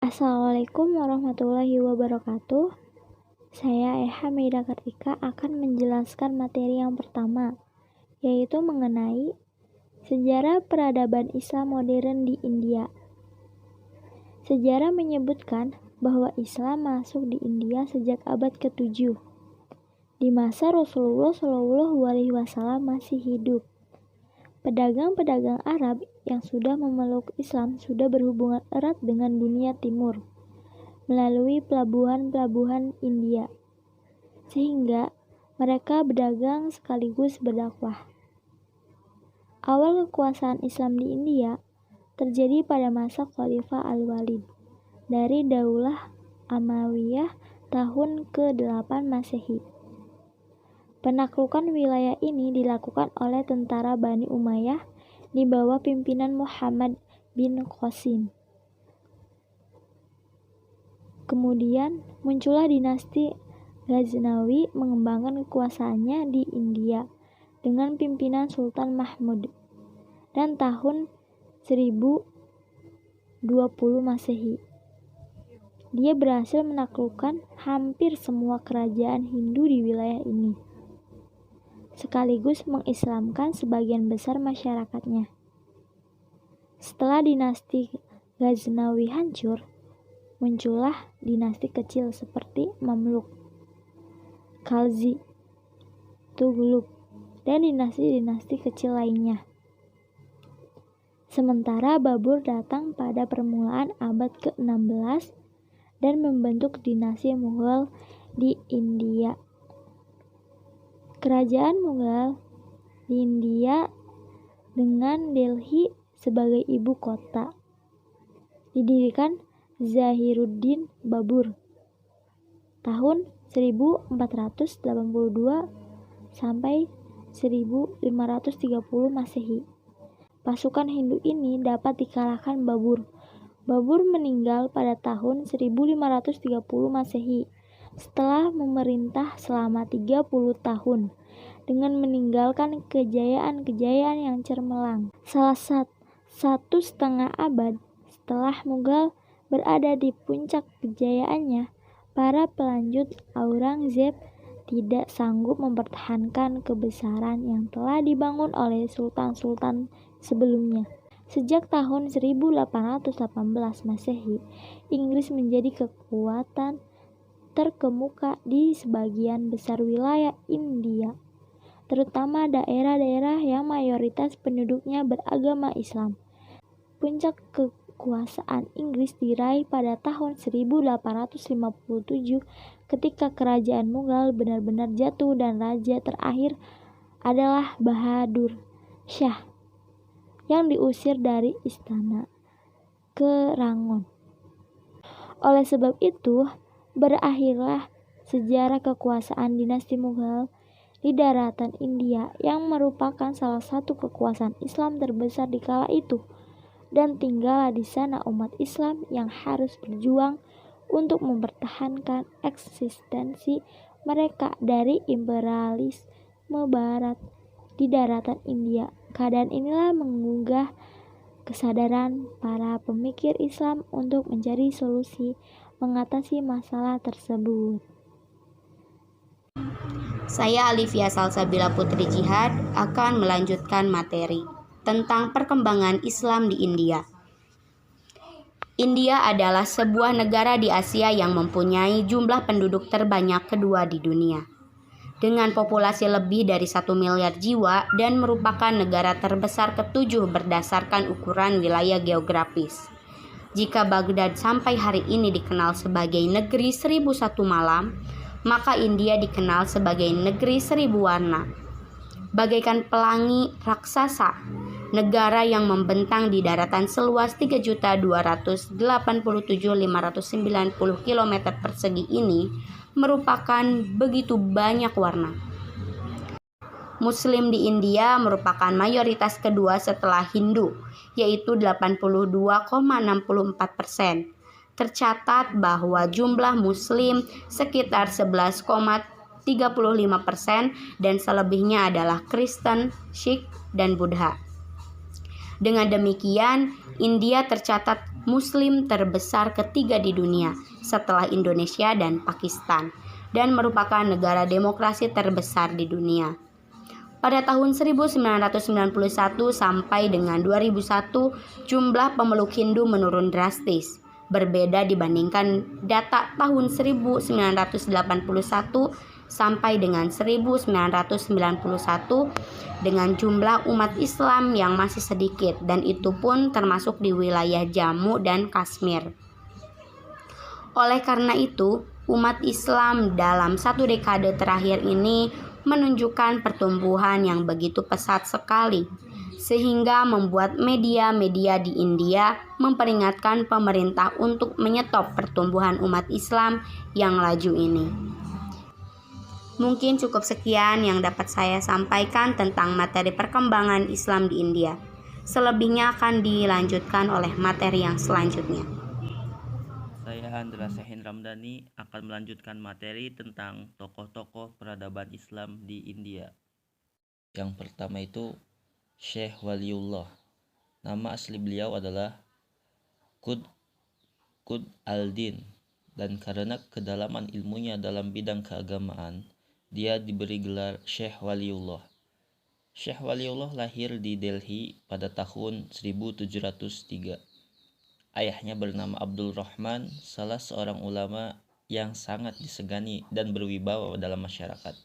Assalamualaikum warahmatullahi wabarakatuh. Saya Eha Meida Kartika akan menjelaskan materi yang pertama, yaitu mengenai sejarah peradaban Islam modern di India. Sejarah menyebutkan bahwa Islam masuk di India sejak abad ke-7, di masa Rasulullah SAW masih hidup. Pedagang-pedagang Arab yang sudah memeluk Islam sudah berhubungan erat dengan dunia timur melalui pelabuhan-pelabuhan India, sehingga mereka berdagang sekaligus berdakwah. Awal kekuasaan Islam di India terjadi pada masa Khalifah Al-Walid dari Daulah Amawiyah tahun ke-8 Masehi. Penaklukan wilayah ini dilakukan oleh tentara Bani Umayyah di bawah pimpinan Muhammad bin Qasim. Kemudian muncullah dinasti Ghaznawi mengembangkan kekuasaannya di India dengan pimpinan Sultan Mahmud. Dan tahun 1020 Masehi, dia berhasil menaklukkan hampir semua kerajaan Hindu di wilayah ini, sekaligus mengislamkan sebagian besar masyarakatnya. Setelah dinasti Ghaznawi hancur, muncullah dinasti kecil seperti Mamluk, Khalji, Tughlaq, dan dinasti-dinasti kecil lainnya. Sementara Babur datang pada permulaan abad ke-16 dan membentuk dinasti Mughal di India. Kerajaan Mughal di India dengan Delhi sebagai ibu kota didirikan Zahiruddin Babur tahun 1482 sampai 1530 Masehi. Pasukan Hindu ini dapat dikalahkan Babur. Babur meninggal pada tahun 1530 Masehi setelah memerintah selama 30 tahun dengan meninggalkan kejayaan-kejayaan yang cemerlang. Satu setengah abad setelah Mughal berada di puncak kejayaannya, para pelanjut Aurangzeb tidak sanggup mempertahankan kebesaran yang telah dibangun oleh sultan-sultan sebelumnya. Sejak tahun 1818 Masehi, Inggris menjadi kekuatan terkemuka di sebagian besar wilayah India, terutama daerah-daerah yang mayoritas penduduknya beragama Islam. Puncak kekuasaan Inggris diraih pada tahun 1857 ketika kerajaan Mughal benar-benar jatuh dan raja terakhir adalah Bahadur Shah yang diusir dari istana ke Rangon. Oleh sebab itu, berakhirlah sejarah kekuasaan dinasti Mughal di daratan India yang merupakan salah satu kekuasaan Islam terbesar di kala itu, dan tinggallah di sana umat Islam yang harus berjuang untuk mempertahankan eksistensi mereka dari imperialisme barat di daratan India. Keadaan inilah menggugah kesadaran para pemikir Islam untuk mencari solusi mengatasi masalah tersebut. Saya Alifia Salsabila Putri Jihad akan melanjutkan materi tentang perkembangan Islam di India. India adalah sebuah negara di Asia yang mempunyai jumlah penduduk terbanyak kedua di dunia, dengan populasi lebih dari 1 miliar jiwa dan merupakan negara terbesar ke-7 berdasarkan ukuran wilayah geografis. Jika Baghdad sampai hari ini dikenal sebagai negeri 1001 malam, maka India dikenal sebagai negeri 1000 warna. Bagaikan pelangi raksasa, negara yang membentang di daratan seluas 3.287.590 km persegi ini merupakan begitu banyak warna. Muslim di India merupakan mayoritas kedua setelah Hindu, yaitu 82,64%. Tercatat bahwa jumlah Muslim sekitar 11,35% dan selebihnya adalah Kristen, Sikh, dan Buddha. Dengan demikian, India tercatat Muslim terbesar ketiga di dunia setelah Indonesia dan Pakistan, dan merupakan negara demokrasi terbesar di dunia. Pada tahun 1991 sampai dengan 2001, jumlah pemeluk Hindu menurun drastis, berbeda dibandingkan data tahun 1981 sampai dengan 1991 dengan jumlah umat Islam yang masih sedikit, dan itu pun termasuk di wilayah Jammu dan Kashmir. Oleh karena itu, umat Islam dalam 1 dekade terakhir ini menunjukkan pertumbuhan yang begitu pesat sekali, sehingga membuat media-media di India memperingatkan pemerintah untuk menyetop pertumbuhan umat Islam yang laju ini. Mungkin cukup sekian yang dapat saya sampaikan tentang materi perkembangan Islam di India. Selebihnya akan dilanjutkan oleh materi yang selanjutnya. Saya Andra Sahin Ramdhani akan melanjutkan materi tentang tokoh-tokoh peradaban Islam di India. Yang pertama itu Syekh Waliullah. Nama asli beliau adalah Qutb al-Din, dan karena kedalaman ilmunya dalam bidang keagamaan, dia diberi gelar Syekh Waliullah. Syekh Waliullah lahir di Delhi pada tahun 1703. Ayahnya bernama Abdul Rahman, salah seorang ulama yang sangat disegani dan berwibawa dalam masyarakat.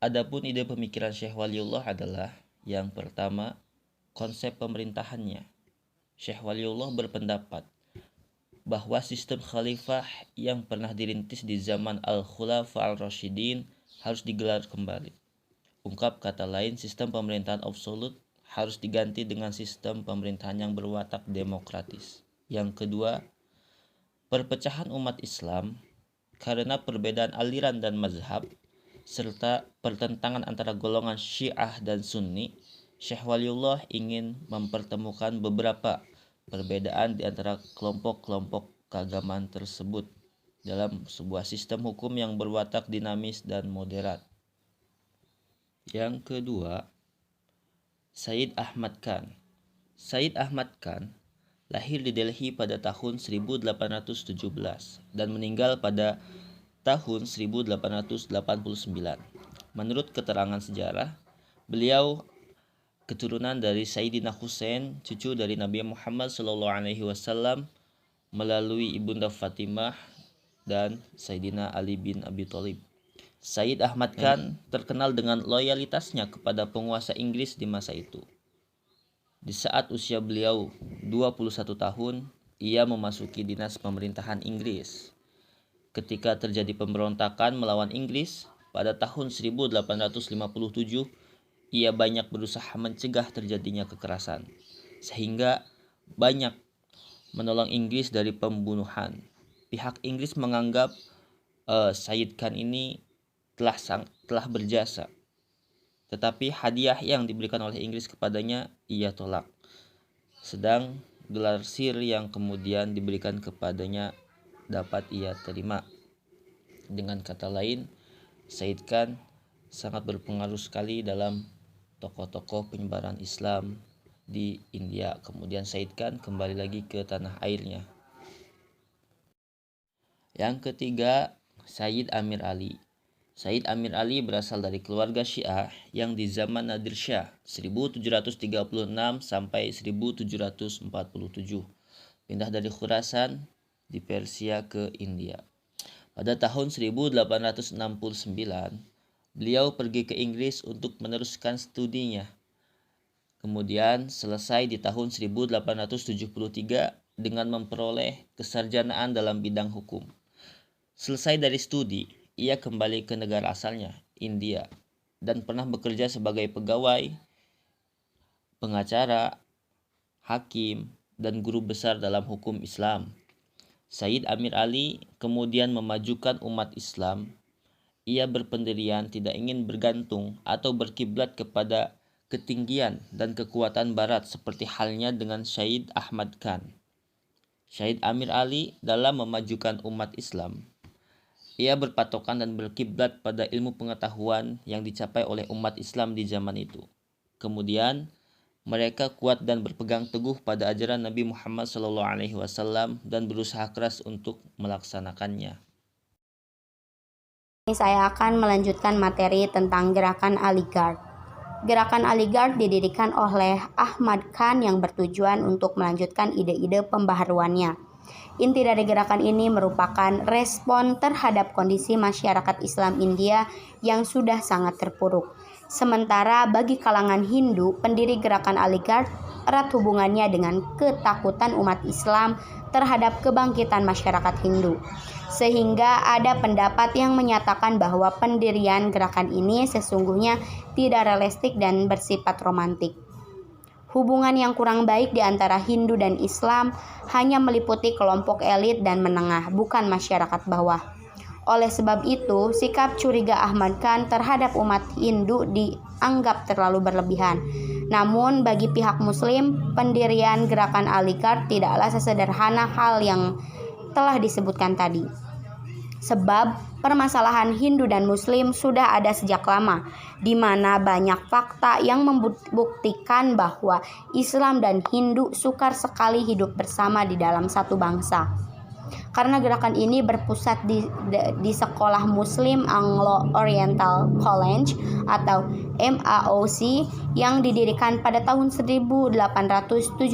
Adapun ide pemikiran Syekh Waliullah adalah, yang pertama, konsep pemerintahannya. Syekh Waliullah berpendapat bahwa sistem khalifah yang pernah dirintis di zaman Al-Khulafa Al-Rasyidin harus digelar kembali. Ungkap kata lain, sistem pemerintahan absolut harus diganti dengan sistem pemerintahan yang berwatak demokratis. Yang kedua, perpecahan umat Islam karena perbedaan aliran dan mazhab, serta pertentangan antara golongan Syiah dan Sunni. Syekh Waliullah ingin mempertemukan beberapa perbedaan di antara kelompok-kelompok keagamaan tersebut dalam sebuah sistem hukum yang berwatak dinamis dan moderat. Yang kedua, Sayyid Ahmad Khan. Sayyid Ahmad Khan lahir di Delhi pada tahun 1817 dan meninggal pada tahun 1889. Menurut keterangan sejarah, beliau keturunan dari Sayyidina Husain, cucu dari Nabi Muhammad SAW, melalui ibunda Fatimah dan Sayyidina Ali bin Abi Thalib. Sayyid Ahmad Khan terkenal dengan loyalitasnya kepada penguasa Inggris di masa itu. Di saat usia beliau 21 tahun, ia memasuki dinas pemerintahan Inggris. Ketika terjadi pemberontakan melawan Inggris pada tahun 1857, ia banyak berusaha mencegah terjadinya kekerasan, sehingga banyak menolong Inggris dari pembunuhan. Pihak Inggris menganggap Sayyid Khan ini telah berjasa, tetapi hadiah yang diberikan oleh Inggris kepadanya ia tolak. Sedang gelar Sir yang kemudian diberikan kepadanya dapat ia terima. Dengan kata lain, Sayyid Khan sangat berpengaruh sekali dalam tokoh-tokoh penyebaran Islam di India. Kemudian Sayyid Khan kembali lagi ke tanah airnya. Yang ketiga, Sayyid Amir Ali. Sayyid Amir Ali berasal dari keluarga Syiah yang di zaman Nadir Shah 1736 sampai 1747 pindah dari Khurasan di Persia ke India. Pada tahun 1869, beliau pergi ke Inggris untuk meneruskan studinya. Kemudian selesai di tahun 1873 dengan memperoleh kesarjanaan dalam bidang hukum. Selesai dari studi, ia kembali ke negara asalnya, India, dan pernah bekerja sebagai pegawai, pengacara, hakim, dan guru besar dalam hukum Islam. Sayyid Amir Ali kemudian memajukan umat Islam. Ia berpendirian tidak ingin bergantung atau berkiblat kepada ketinggian dan kekuatan barat seperti halnya dengan Sayyid Ahmad Khan. Sayyid Amir Ali dalam memajukan umat Islam, ia berpatokan dan berkiblat pada ilmu pengetahuan yang dicapai oleh umat Islam di zaman itu. Kemudian Mereka kuat dan berpegang teguh pada ajaran Nabi Muhammad SAW dan berusaha keras untuk melaksanakannya. Saya akan melanjutkan materi tentang gerakan Aligarh. Gerakan Aligarh didirikan oleh Ahmad Khan yang bertujuan untuk melanjutkan ide-ide pembaharuannya. Inti dari gerakan ini merupakan respon terhadap kondisi masyarakat Islam India yang sudah sangat terpuruk. Sementara bagi kalangan Hindu, pendiri gerakan Aligarh erat hubungannya dengan ketakutan umat Islam terhadap kebangkitan masyarakat Hindu. Sehingga ada pendapat yang menyatakan bahwa pendirian gerakan ini sesungguhnya tidak realistik dan bersifat romantik. Hubungan yang kurang baik di antara Hindu dan Islam hanya meliputi kelompok elit dan menengah, bukan masyarakat bawah. Oleh sebab itu, sikap curiga Ahmad Khan terhadap umat Hindu dianggap terlalu berlebihan. Namun, bagi pihak Muslim, pendirian gerakan Aligarh tidaklah sesederhana hal yang telah disebutkan tadi. Sebab permasalahan Hindu dan Muslim sudah ada sejak lama, di mana banyak fakta yang membuktikan bahwa Islam dan Hindu sukar sekali hidup bersama di dalam satu bangsa. Karena gerakan ini berpusat di Sekolah Muslim Anglo-Oriental College atau MAOC yang didirikan pada tahun 1878.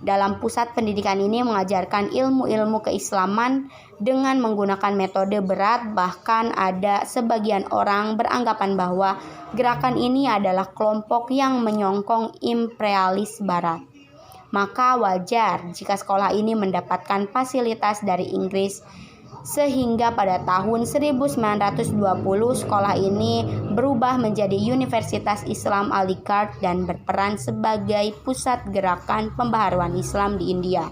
Dalam pusat pendidikan ini mengajarkan ilmu-ilmu keislaman dengan menggunakan metode berat, bahkan ada sebagian orang beranggapan bahwa gerakan ini adalah kelompok yang menyokong imperialis barat. Maka wajar jika sekolah ini mendapatkan fasilitas dari Inggris, sehingga pada tahun 1920 sekolah ini berubah menjadi Universitas Islam Aligarh dan berperan sebagai pusat gerakan pembaharuan Islam di India.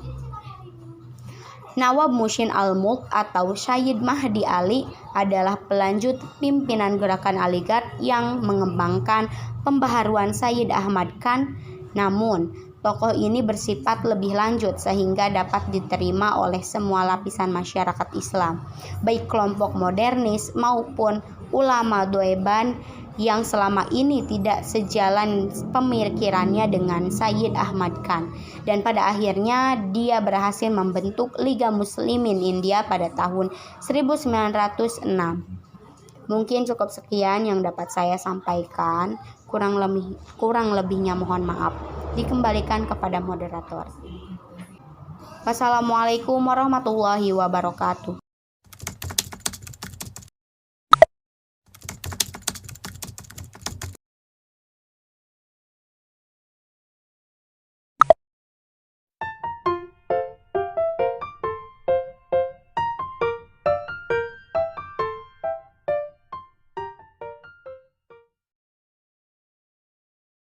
Nawab Muhsin Al-Mulk atau Syed Mahdi Ali adalah pelanjut pimpinan gerakan Aligarh yang mengembangkan pembaharuan Syed Ahmad Khan. Namun, tokoh ini bersifat lebih lanjut sehingga dapat diterima oleh semua lapisan masyarakat Islam, baik kelompok modernis maupun ulama Deoban yang selama ini tidak sejalan pemikirannya dengan Syed Ahmad Khan. Dan pada akhirnya dia berhasil membentuk Liga Muslimin India pada tahun 1906. Mungkin cukup sekian yang dapat saya sampaikan. Kurang lebihnya mohon maaf. Dikembalikan kepada moderator. Wassalamualaikum warahmatullahi wabarakatuh.